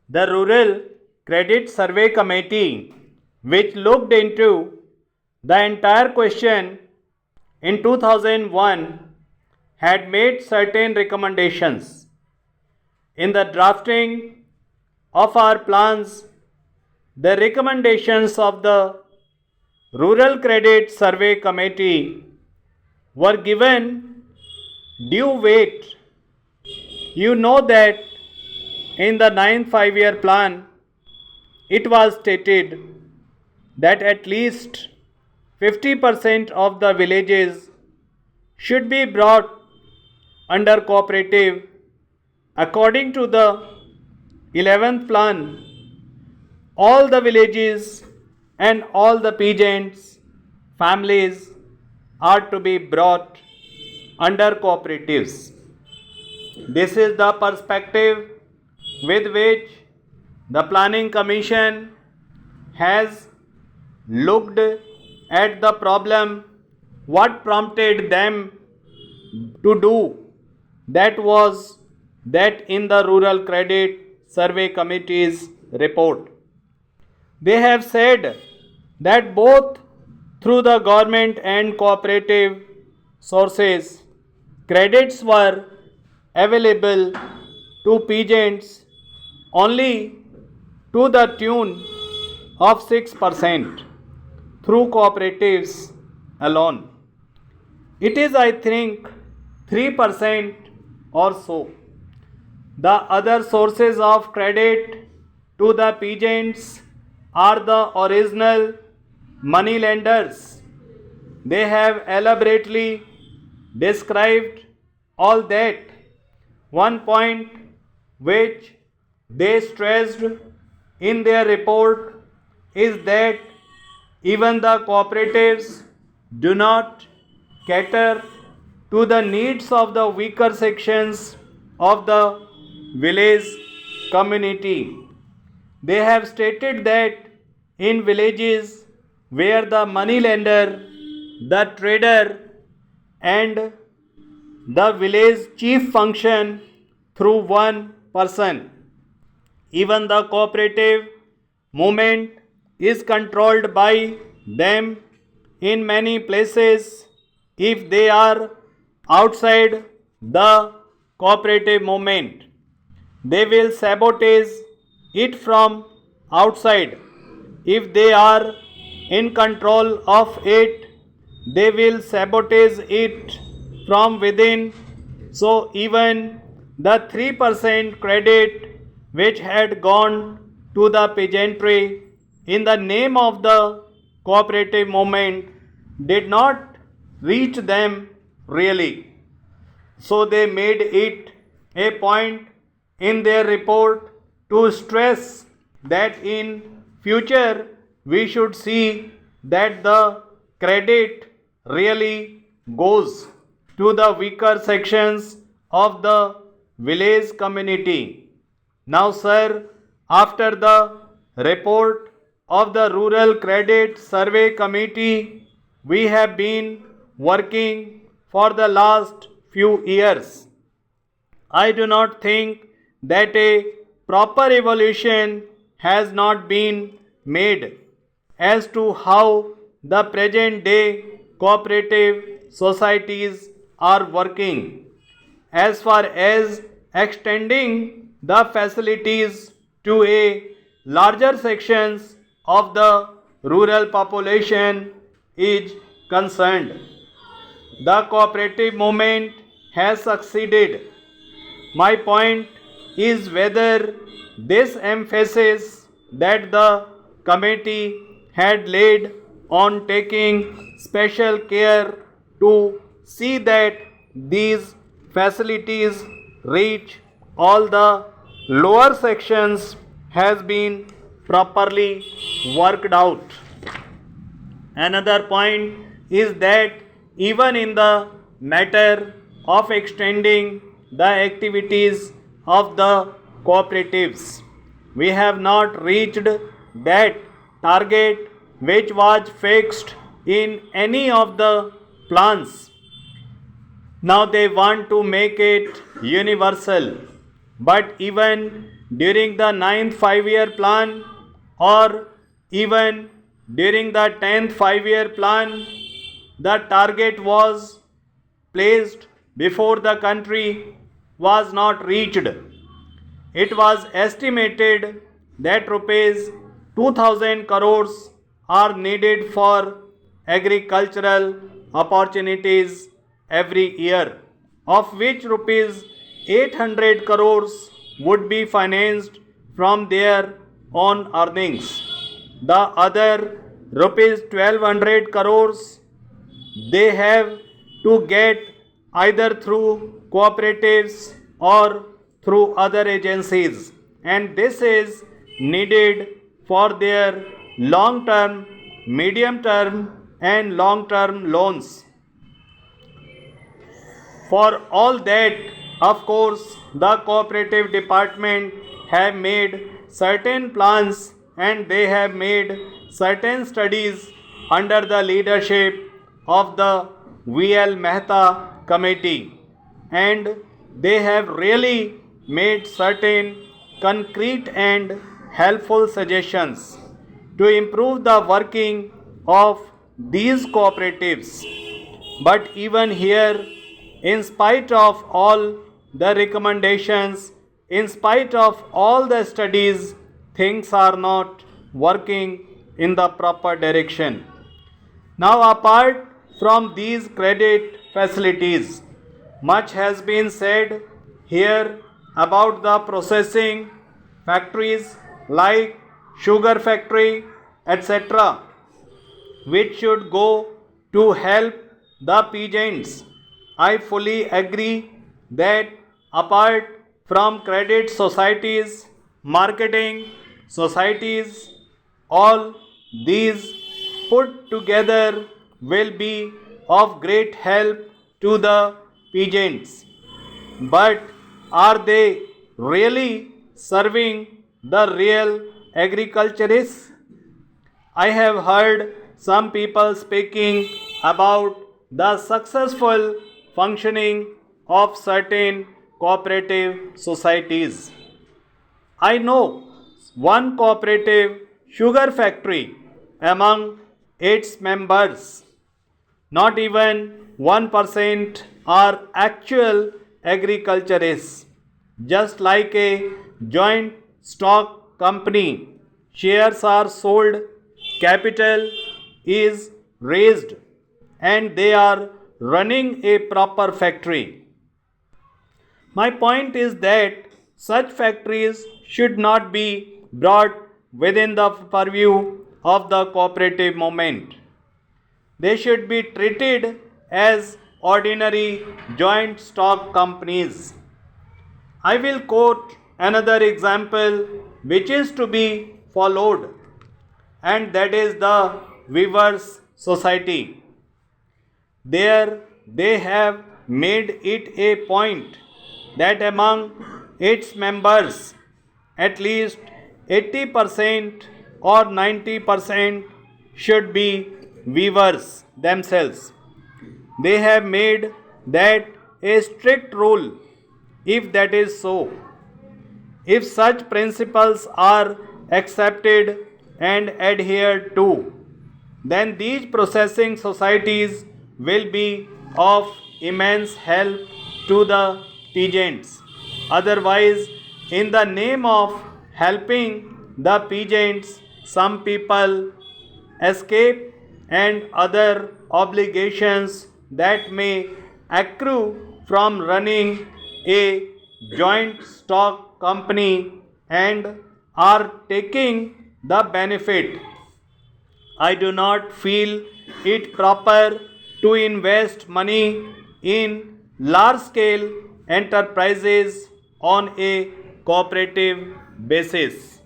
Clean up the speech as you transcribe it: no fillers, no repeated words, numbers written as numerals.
The Rural Credit Survey Committee, which looked into the entire question in 2001, had made certain recommendations. In the drafting of our plans, the recommendations of the Rural Credit Survey Committee were given due weight. You know that in the 9th 5-year plan, it was stated that at least 50% of the villages should be brought under cooperative. According to the 11th plan, all the villages and all the peasants' families are to be brought under cooperatives. This is the perspective with which the Planning Commission has looked at the problem. What prompted them to do that was that in the Rural Credit Survey Committee's report. They have said that both through the government and cooperative sources, credits were available to peasants only to the tune of 6% through cooperatives alone. It is, I think, 3% or so. The other sources of credit to the peasants are the original money lenders. They have elaborately described all that. One point which they stressed in their report is that even the cooperatives do not cater to the needs of the weaker sections of the village community. They have stated that in villages where the money lender, the trader, and the village chief function through one person, even the cooperative movement is controlled by them in many places. If they are outside the cooperative movement, they will sabotage it from outside. If they are in control of it, they will sabotage it from within. So even the 3% credit which had gone to the peasantry in the name of the cooperative movement did not reach them really. So they made it a point in their report to stress that in future we should see that the credit really goes to the weaker sections of the village community. Now, sir, after the report of the Rural Credit Survey Committee, we have been working for the last few years. I do not think that a proper evaluation has not been made as to how the present day cooperative societies are working as far as extending the facilities to a larger sections of the rural population is concerned. The cooperative movement has succeeded. My point is whether this emphasis that the committee had laid on taking special care to see that these facilities reach all the lower sections has been properly worked out. Another point is that even in the matter of extending the activities of the cooperatives, we have not reached that target which was fixed in any of the plans. Now they want to make it universal. But even during the 9th 5-year plan or even during the 10th 5-year plan, the target was placed before the country was not reached. It was estimated that rupees 2000 crores are needed for agricultural opportunities every year, of which rupees 800 crores would be financed from their own earnings. The other rupees 1200 crores they have to get either through cooperatives or through other agencies, and this is needed for their long term, medium term, and long term loans. For all that, of course, the cooperative department have made certain plans and they have made certain studies under the leadership of the V.L. Mehta committee, and they have really made certain concrete and helpful suggestions to improve the working of these cooperatives. But even here, in spite of all the recommendations, in spite of all the studies, things are not working in the proper direction. Now, apart from these credit facilities, much has been said here about the processing factories like sugar factory, etc., which should go to help the peasants. I fully agree that apart from credit societies, marketing societies, all these put together will be of great help to the peasants. But are they really serving the real agriculturists? I have heard some people speaking about the successful functioning of certain cooperative societies. I know one cooperative sugar factory among its members. Not even 1% are actual agriculturists. Just like a joint stock company, shares are sold, capital is raised, and they are running a proper factory. My point is that such factories should not be brought within the purview of the cooperative movement. They should be treated as ordinary joint stock companies. I will quote another example which is to be followed, and that is the Weavers Society. There they have made it a point that among its members, at least 80% or 90% should be weavers themselves. They have made that a strict rule. If that is so, if such principles are accepted and adhered to, then these processing societies will be of immense help to the peasants. Otherwise, in the name of helping the peasants, some people escape and other obligations that may accrue from running a joint stock company and are taking the benefit. I do not feel it proper to invest money in large scale enterprises on a cooperative basis.